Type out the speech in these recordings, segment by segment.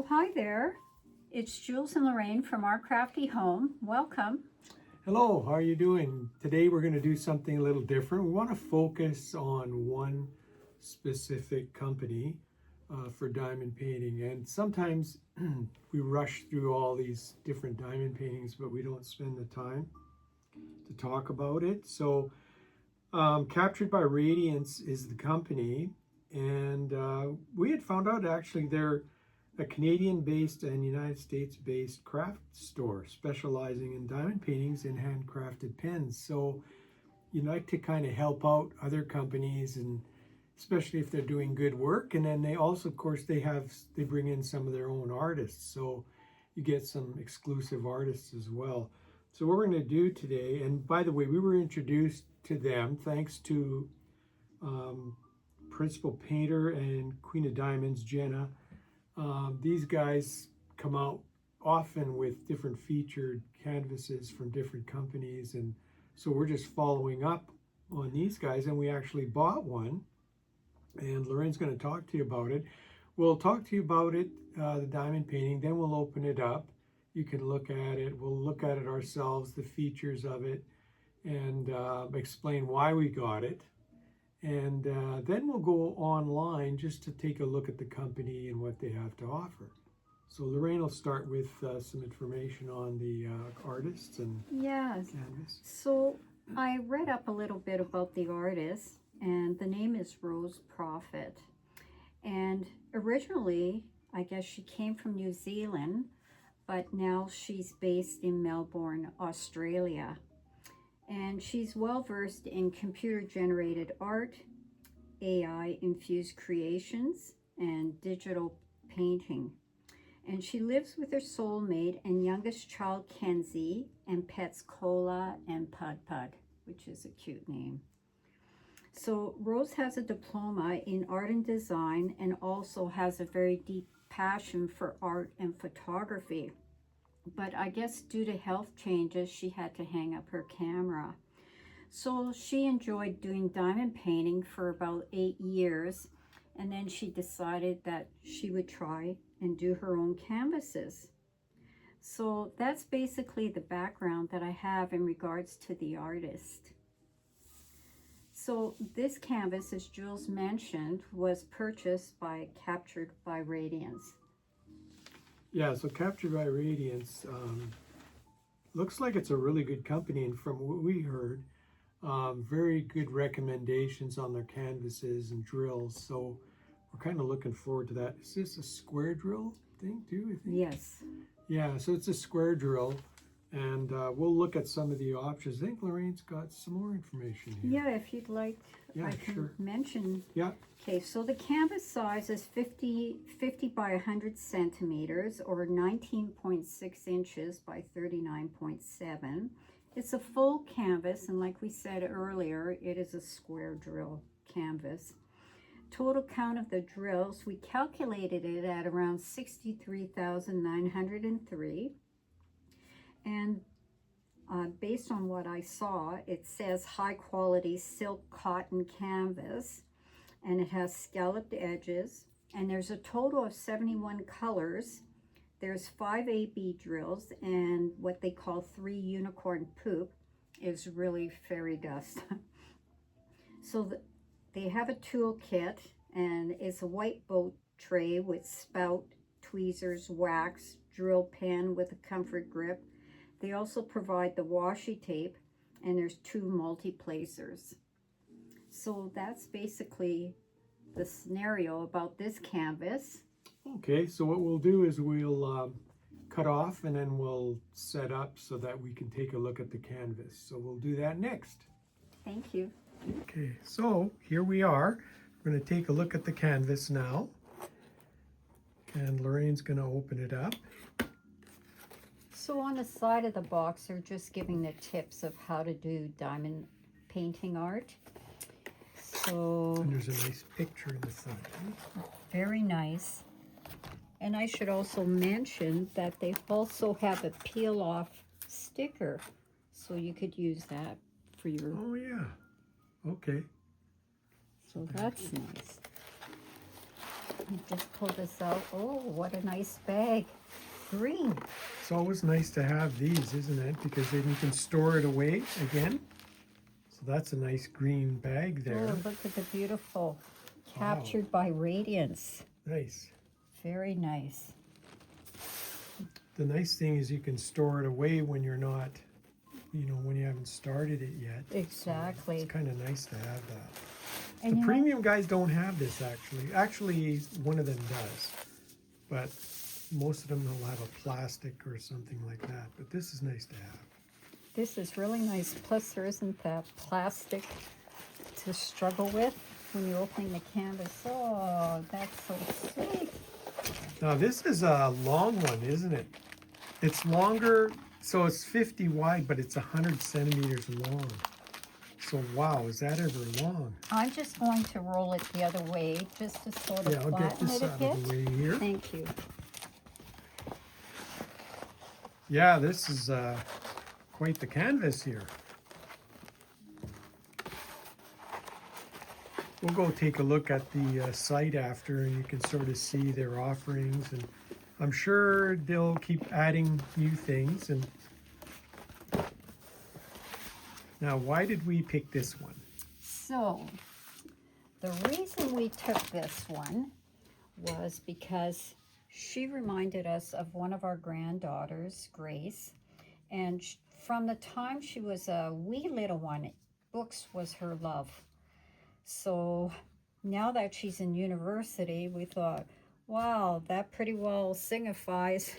hi there. It's Jules and Lorraine from Our Crafty Home. Welcome. Hello, how are you doing? Today we're going to do something a little different. We want to focus on one specific company for diamond painting. And sometimes we rush through all these different diamond paintings, but we don't spend the time to talk about it. So Captured by Radiance is the company. And we had found out actually they're a Canadian-based and United States-based craft store specializing in diamond paintings and handcrafted pens. So you like to kind of help out other companies, and especially if they're doing good work. And then they also, of course, they bring in some of their own artists, so you get some exclusive artists as well. So what we're going to do today, and by the way, we were introduced to them thanks to principal painter and Queen of Diamonds, Jenna. These guys come out often with different featured canvases from different companies, and so we're just following up on these guys, and we actually bought one, and Lorraine's going to talk to you about it. We'll talk to you about it, the diamond painting, then we'll open it up. You can look at it. We'll look at it ourselves, the features of it, and explain why we got it. And then we'll go online just to take a look at the company and what they have to offer. So Lorraine will start with some information on the artists and canvas. So I read up a little bit about the artist, and the name is Rose Prophet. And originally, I guess she came from New Zealand, but now she's based in Melbourne, Australia. And she's well versed in computer-generated art, AI-infused creations, and digital painting. And she lives with her soulmate and youngest child, Kenzie, and pets Cola and Pud Pud, which is a cute name. So Rose has a diploma in art and design, and also has a very deep passion for art and photography. But I guess due to health changes, she had to hang up her camera. So she enjoyed doing diamond painting for about 8 years, and then she decided that she would try and do her own canvases. So that's basically the background that I have in regards to the artist. So this canvas, as Jules mentioned, was purchased by Captured by Radiance. Yeah, so Captured by Radiance looks like it's a really good company, and from what we heard, very good recommendations on their canvases and drills. So we're kind of looking forward to that. Is this a square drill thing too, I think? Yes. Yeah, so it's a square drill, and we'll look at some of the options. I think Lorraine's got some more information here. Yeah, if you'd like, I can mention. Yeah. Okay, so the canvas size is 50 by 100 centimeters, or 19.6 inches by 39.7. It's a full canvas, and like we said earlier, it is a square drill canvas. Total count of the drills, we calculated it at around 63,903. And based on what I saw, it says high quality silk cotton canvas, and it has scalloped edges, and there's a total of 71 colors. There's 5 AB drills, and what they call 3 unicorn poop is really fairy dust. So they have a tool kit, and it's a white boat tray with spout, tweezers, wax, drill pen with a comfort grip. They also provide the washi tape, and there's 2 multi-placers. So that's basically the scenario about this canvas. Okay, so what we'll do is we'll cut off, and then we'll set up so that we can take a look at the canvas. So we'll do that next. Thank you. Okay, so here we are. We're going to take a look at the canvas now. And Lorraine's going to open it up. So on the side of the box, they're just giving the tips of how to do diamond painting art. So And there's a nice picture in the front. Very nice. And I should also mention that they also have a peel-off sticker, so you could use that for your... Oh yeah, okay. So that's nice. Just pull this out. Oh, what a nice bag. Green. It's always nice to have these, isn't it? Because then you can store it away again. So that's a nice green bag there. Oh, look at the beautiful. Captured by Radiance. Nice. Very nice. The nice thing is you can store it away when you're not, you know, when you haven't started it yet. Exactly. So it's kind of nice to have that. And The you know, premium guys don't have this actually. Actually, one of them does. But most of them will have a plastic or something like that. But this is nice to have. this is really nice. Plus, there isn't that plastic to struggle with when you're opening the canvas. Oh, that's so sweet. Now this is a long one, isn't it? It's longer, so it's 50 wide, but it's 100 centimeters long. So wow, is that ever long? I'm just going to roll it the other way just to sort of Yeah, I'll get flatten this it a out bit. of the way here. Thank you. Yeah, this is quite the canvas here. We'll go take a look at the site after, and you can sort of see their offerings, and I'm sure they'll keep adding new things. And now, why did we pick this one? So, the reason we took this one was because she reminded us of one of our granddaughters, Grace, and from the time she was a wee little one, books was her love. So now that she's in university, we thought, wow, that pretty well signifies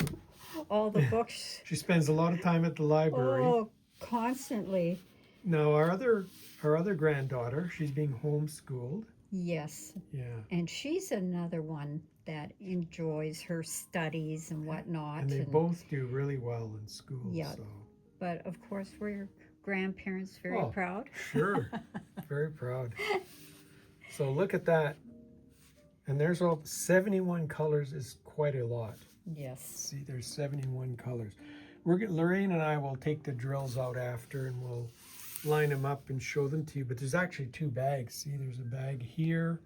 all the books. She spends a lot of time at the library. Oh, constantly. Now, our other granddaughter, she's being homeschooled. Yes. Yeah. And she's another one that enjoys her studies and whatnot. And they both do really well in school. Yeah. So. But of course, we're grandparents, very Oh, proud. Sure. Very proud. So look at that. And there's all 71 colors is quite a lot. Yes. See, there's 71 colors. Lorraine and I will take the drills out after, and we'll line them up and show them to you. But there's actually two bags. See, there's a bag here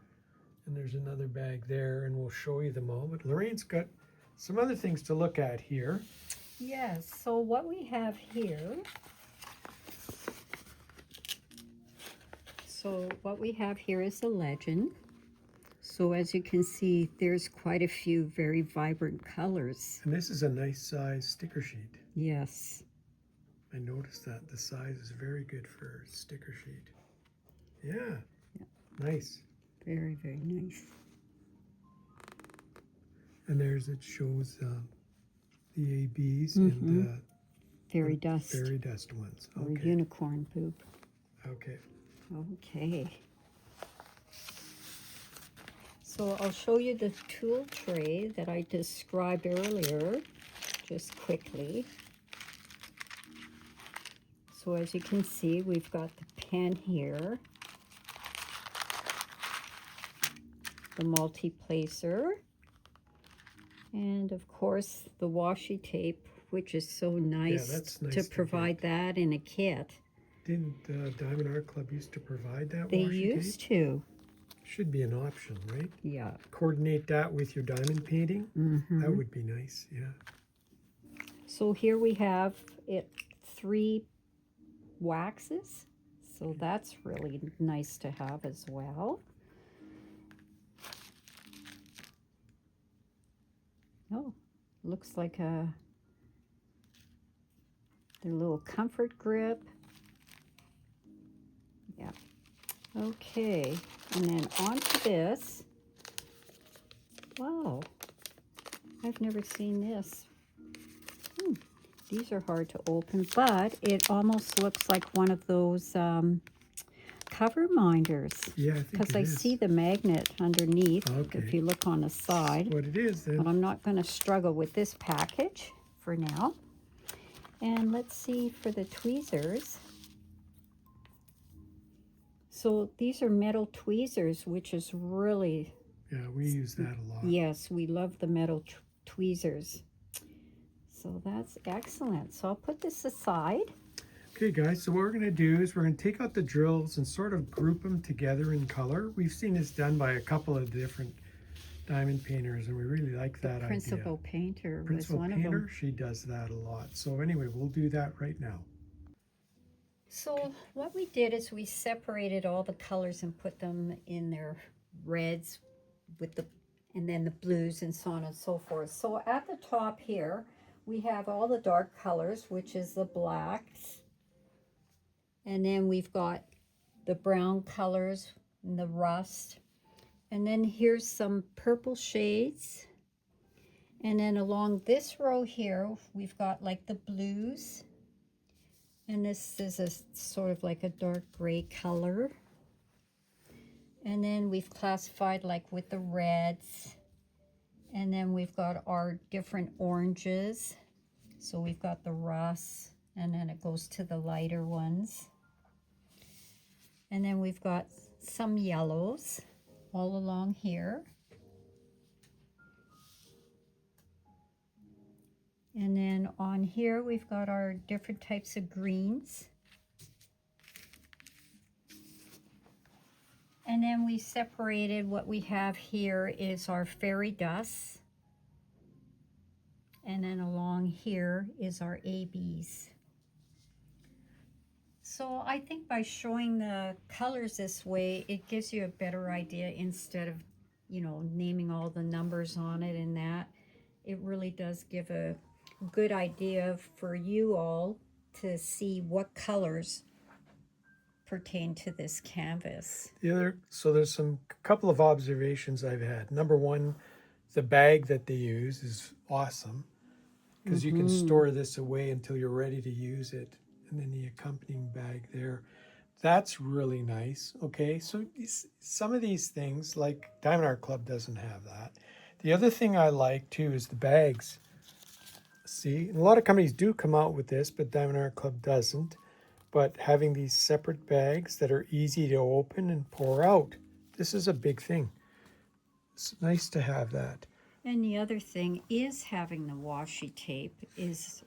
and there's another bag there, and we'll show you them all. But Lorraine's got some other things to look at here. Yes. So what we have here. So what we have here is a legend. So as you can see, there's quite a few very vibrant colors. And this is a nice size sticker sheet. Yes. I noticed that the size is very good for a sticker sheet. Yeah. Nice. Very, very nice. And there's, it shows the ABs and Fairy dust. fairy dust ones. Or Okay. unicorn poop. Okay. Okay. So I'll show you the tool tray that I described earlier, just quickly. So as you can see, we've got the pen here, the multi-placer, and of course the washi tape, which is so nice, that's nice to to provide that in a kit. Didn't Diamond Art Club used to provide that They washi used tape? to. Should be an option, right? Yeah. Coordinate that with your diamond painting. Mm-hmm. That would be nice, yeah. So here we have it 3 waxes. So that's really nice to have as well. Oh, looks like the little comfort grip. Yeah. Okay, and then onto this. Wow, I've never seen this. These are hard to open, but it almost looks like one of those cover minders. Yeah, I think Because it I is. see the magnet underneath, Okay. if you look on the side. What it is then. But I'm not going to struggle with this package for now. And let's see for the tweezers. So these are metal tweezers, which is really, Yeah, we use that a lot. yes, we love the metal tweezers. So that's excellent. So I'll put this aside. Okay guys, so what we're going to do is we're going to take out the drills and sort of group them together in color. We've seen this done by a couple of different diamond painters, and we really like that idea. Principal painter was Principal one painter, of them. she does that a lot. So anyway, we'll do that right now. So what we did is we separated all the colors and put them in their reds with the, and then the blues and so on and so forth. So at the top here, we have all the dark colors, which is the blacks. And then we've got the brown colors and the rust. And then here's some purple shades. And then along this row here, we've got like the blues. And this is a sort of like a dark gray color. And then we've classified like with the reds. And then we've got our different oranges. So we've got the rust, and then it goes to the lighter ones. And then we've got some yellows all along here. And then on here, we've got our different types of greens. And then we separated what we have here is our fairy dust. And then along here is our ABs. So I think by showing the colors this way, it gives you a better idea instead of, you know, naming all the numbers on it and that. It really does give a good idea for you all to see what colors pertain to this canvas. So there's a couple of observations I've had. Number one, the bag that they use is awesome because you can store this away until you're ready to use it. And then the accompanying bag there. That's really nice. Okay, so some of these things, like Diamond Art Club doesn't have that. The other thing I like too is the bags. See, and a lot of companies do come out with this, but Diamond Art Club doesn't. But having these separate bags that are easy to open and pour out, this is a big thing. It's nice to have that. And the other thing is having the washi tape is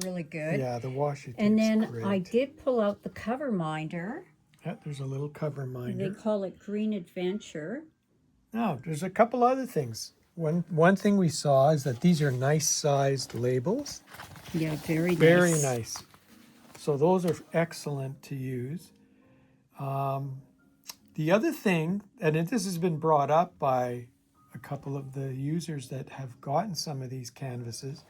really good. Yeah, the washi tape's And then great. I did pull out the cover minder. Yeah, there's a little cover minder. They call it Green Adventure. Now, there's a couple other things. One thing we saw is that these are nice sized labels. Yeah, very nice. Very nice. So those are excellent to use. The other thing, and this has been brought up by a couple of the users that have gotten some of these canvases,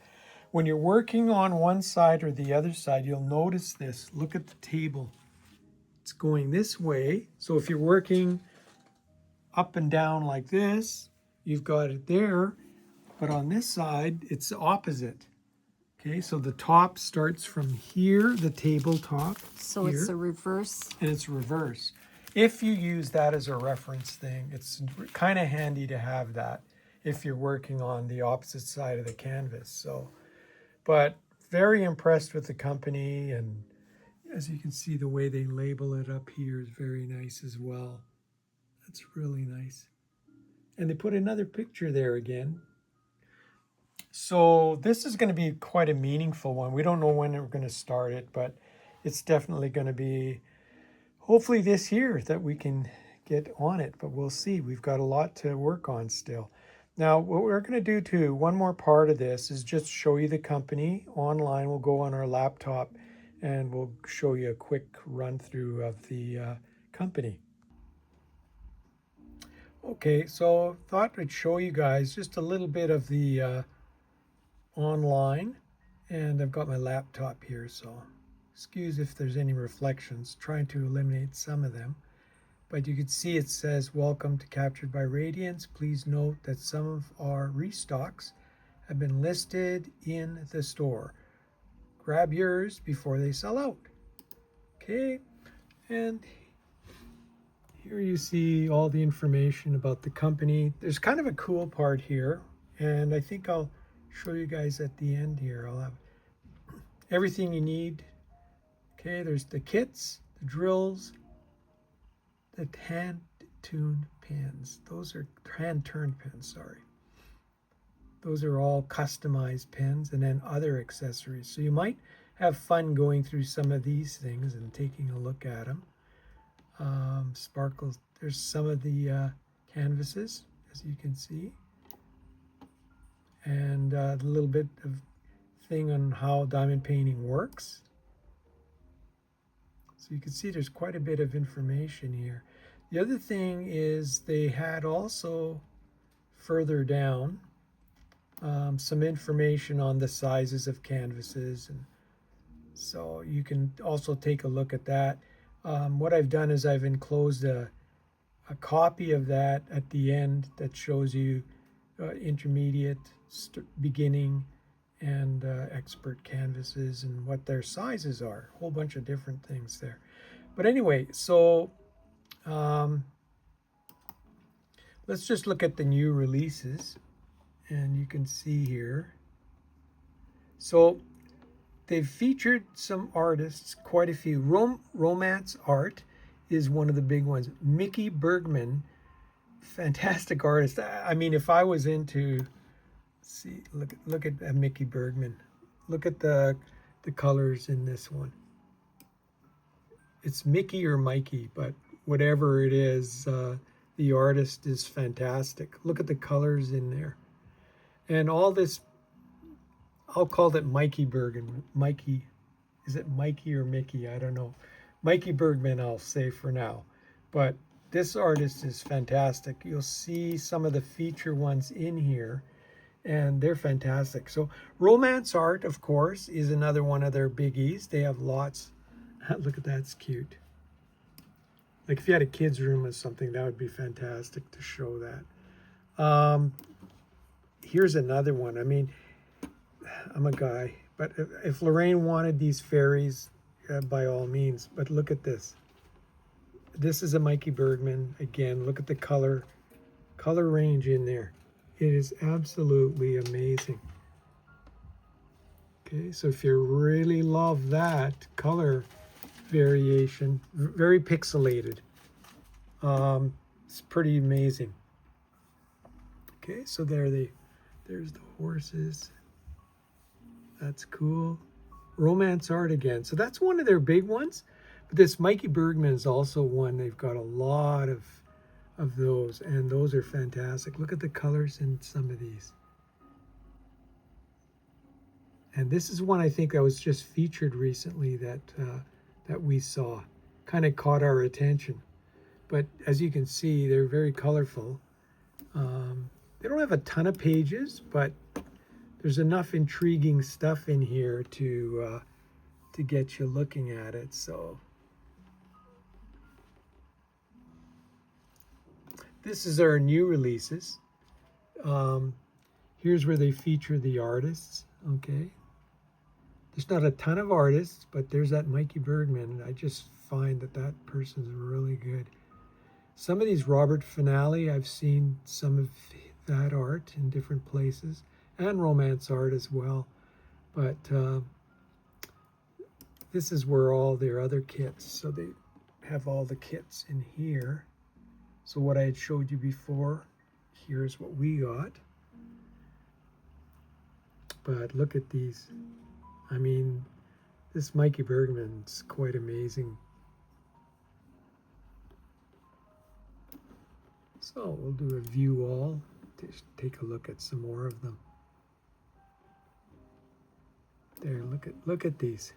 when you're working on one side or the other side, you'll notice this. Look at the table. It's going this way. So if you're working up and down like this, you've got it there. But on this side, it's opposite. Okay, so the top starts from here, the tabletop. So here, it's a reverse. and it's reverse. If you use that as a reference thing, it's kind of handy to have that if you're working on the opposite side of the canvas. So, but very impressed with the company, and as you can see, the way they label it up here is very nice as well. That's really nice. And they put another picture there again. So this is going to be quite a meaningful one. We don't know when we're going to start it, but it's definitely going to be hopefully this year that we can get on it, but we'll see. We've got a lot to work on still. Now, what we're going to do too, one more part of this is just show you the company online. We'll go on our laptop and we'll show you a quick run through of the company. Okay, so thought I'd show you guys just a little bit of the online, and I've got my laptop here, so excuse if there's any reflections, trying to eliminate some of them. But you can see it says, welcome to Captured by Radiance. Please note that some of our restocks have been listed in the store. Grab yours before they sell out. Okay, and here you see all the information about the company. There's kind of a cool part here, and I think I'll show you guys at the end here. I'll have everything you need. Okay, there's the kits, the drills, the hand-tuned pens. Those are hand-turned pens, sorry. Those are all customized pens, and then other accessories. So you might have fun going through some of these things and taking a look at them. Sparkles, there's some of the canvases, as you can see. And a little bit of thing on how diamond painting works. So you can see there's quite a bit of information here. The other thing is they had also further down some information on the sizes of canvases, and so you can also take a look at that. What I've done is I've enclosed a copy of that at the end that shows you intermediate, beginning, and expert canvases and what their sizes are. A whole bunch of different things there. But anyway, so let's just look at the new releases, and you can see here. So they've featured some artists, quite a few. Romance Art is one of the big ones. Mickey Bergman, fantastic artist. I mean, if I was into, see, look at Mickey Bergman. Look at the colors in this one. It's Mickey or Mikey, but whatever it is, the artist is fantastic. Look at the colors in there. And all this, I'll call it Mikey Bergman. Mikey, is it Mikey or Mickey? I don't know. Mikey Bergman, I'll say for now. But this artist is fantastic. You'll see some of the feature ones in here, and they're fantastic. So Romance Art, of course, is another one of their biggies. They have lots. Look at that, it's cute. Like if you had a kid's room or something, that would be fantastic to show that. Here's another one. I mean, I'm a guy, but if Lorraine wanted these fairies, by all means. But look at this. This is a Mikey Bergman. Again, look at the color range in there. It is absolutely amazing. Okay, so if you really love that color variation, very pixelated, it's pretty amazing. Okay, so there's the horses. That's cool. Romance Art again. So that's one of their big ones. But this Mikey Bergman is also one. They've got a lot of those, and those are fantastic. Look at the colors in some of these. And this is one I think that was just featured recently that we saw. Kind of caught our attention. But as you can see, they're very colorful. They don't have a ton of pages, but there's enough intriguing stuff in here to get you looking at it. So this is our new releases. Here's where they feature the artists. Okay, there's not a ton of artists, but there's that Mikey Bergman. I just find that person's really good. Some of these Robert Finale, I've seen some of that art in different places, and Romance Art as well. But this is where all their other kits, so they have all the kits in here. So what I had showed you before, here's what we got. But look at these. I mean, this Mikey Bergman's quite amazing. So we'll do a view all, take a look at some more of them. There, look at these.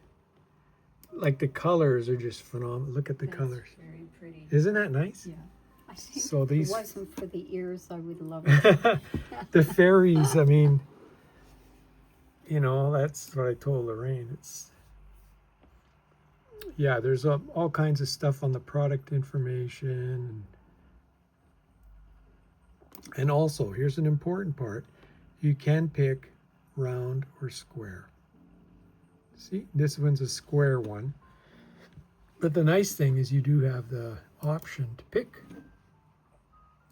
Like the colors are just phenomenal. Look at the colors. Very pretty. Isn't that nice? Yeah. I think So these, if it wasn't for the ears, I would love it. the fairies, I mean, you know, that's what I told Lorraine. It's, yeah, there's all kinds of stuff on the product information. And also, here's an important part. You can pick round or square. See, this one's a square one. But the nice thing is you do have the option to pick.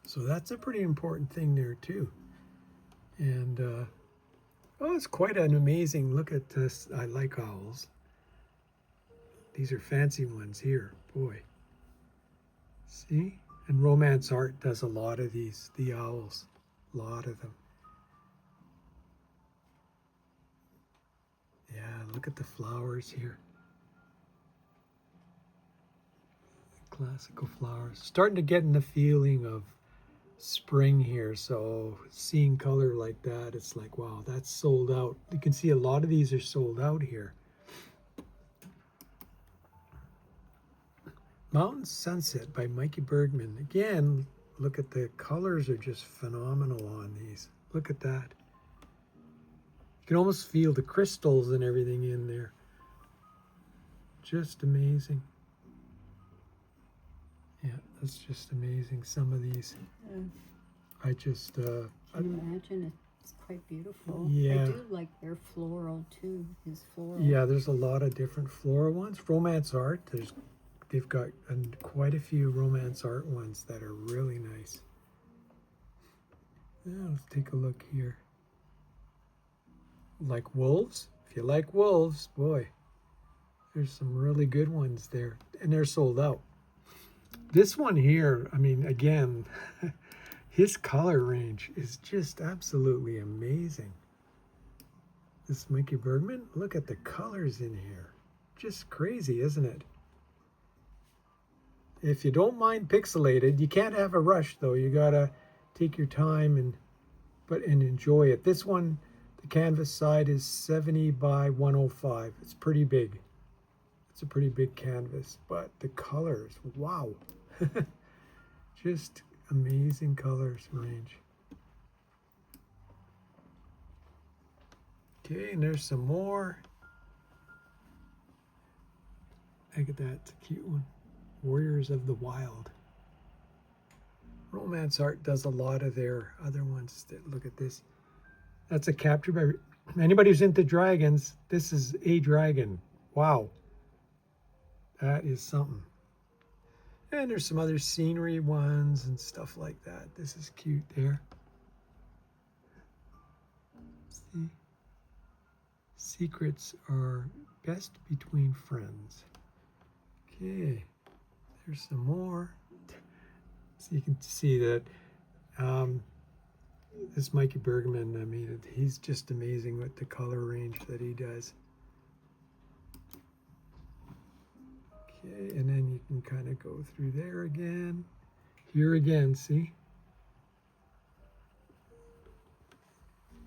So that's a pretty important thing there too. And, oh, it's quite an amazing, look at this. I like owls. These are fancy ones here, boy. See? And Romance Art does a lot of these, the owls, a lot of them. Yeah, look at the flowers here. Classical flowers. Starting to get in the feeling of spring here, so seeing color like that, it's like, wow, that's sold out. You can see a lot of these are sold out here. Mountain Sunset by Mikey Bergman. Again, look at the colors are just phenomenal on these. Look at that. You can almost feel the crystals and everything in there. Just amazing. Yeah, that's just amazing. Some of these, I just... Can you imagine? It's quite beautiful. Yeah. I do like their floral too, his floral. Yeah, there's a lot of different floral ones. Romance art, they've got quite a few romance art ones that are really nice. Yeah, let's take a look here. Like wolves? If you like wolves, boy, there's some really good ones there. And they're sold out. This one here, I mean, again, his color range is just absolutely amazing. This Mikey Bergman, look at the colors in here. Just crazy, isn't it? If you don't mind pixelated, you can't have a rush though. You gotta take your time and enjoy it. This one, the canvas side is 70 by 105. It's pretty big. It's a pretty big canvas, but the colors, wow. Just amazing colors range. Okay, and there's some more. Look at that, it's a cute one. Warriors of the Wild. Romance Art does a lot of their other ones. Look at this. That's a capture by anybody who's into dragons. This is a dragon. Wow. That is something. And there's some other scenery ones and stuff like that. This is cute there. See? Secrets are best between friends. Okay. There's some more. So you can see that this Mikey Bergman, I mean, he's just amazing with the color range that he does. Okay, and then you can kind of go through there again. Here again, see?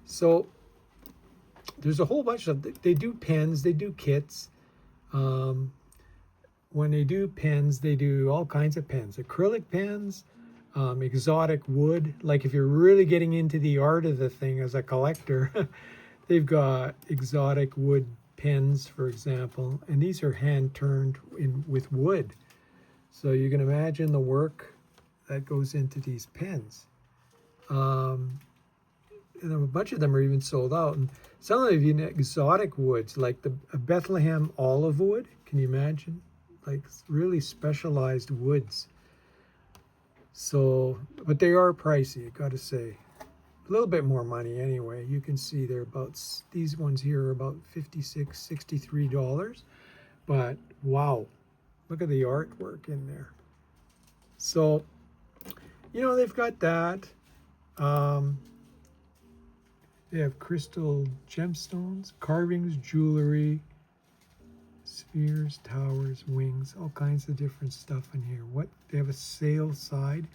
So there's a whole bunch of, they do pens, they do kits. When they do pens, they do all kinds of pens. Acrylic pens, exotic wood. Like if you're really getting into the art of the thing as a collector, they've got exotic wood pens, for example, and these are hand turned with wood. So you can imagine the work that goes into these pens. And a bunch of them are even sold out. And some of them even exotic woods, like the Bethlehem olive wood. Can you imagine? Like really specialized woods. So, but they are pricey, I gotta say. A little bit more money anyway. You can see they're about, these ones here are about $56, $63. But wow, look at the artwork in there. So, you know, they've got that. They have crystal gemstones, carvings, jewelry, spheres, towers, wings, all kinds of different stuff in here. What, they have a sale side.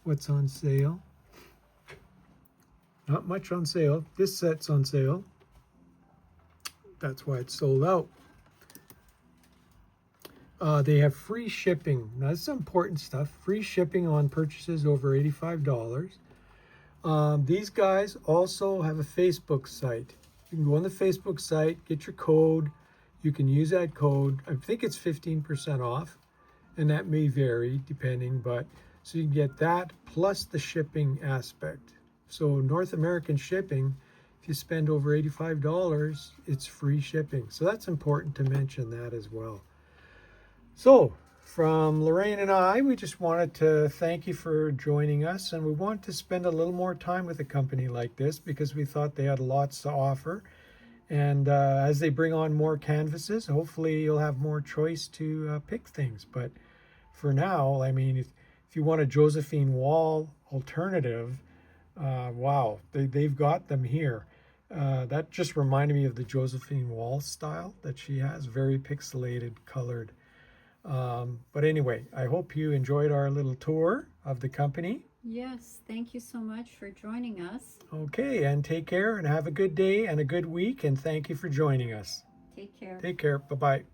What's on sale? Not much on sale. This set's on sale. That's why it's sold out. They have free shipping. Now, this is important stuff. Free shipping on purchases over $85. These guys also have a Facebook site. You can go on the Facebook site, get your code. You can use that code. I think it's 15% off, and that may vary depending, but so you can get that plus the shipping aspect. So North American shipping, if you spend over $85, it's free shipping. So that's important to mention that as well. So from Lorraine and I, we just wanted to thank you for joining us, and we want to spend a little more time with a company like this because we thought they had lots to offer. And as they bring on more canvases, hopefully you'll have more choice to pick things. But for now, I mean, if you want a Josephine Wall alternative, wow, they've got them here. That just reminded me of the Josephine Wall style that she has, very pixelated, colored. But anyway, I hope you enjoyed our little tour of the company. Yes, thank you so much for joining us. Okay, and take care and have a good day and a good week, and thank you for joining us. Take care. Take care. Bye-bye.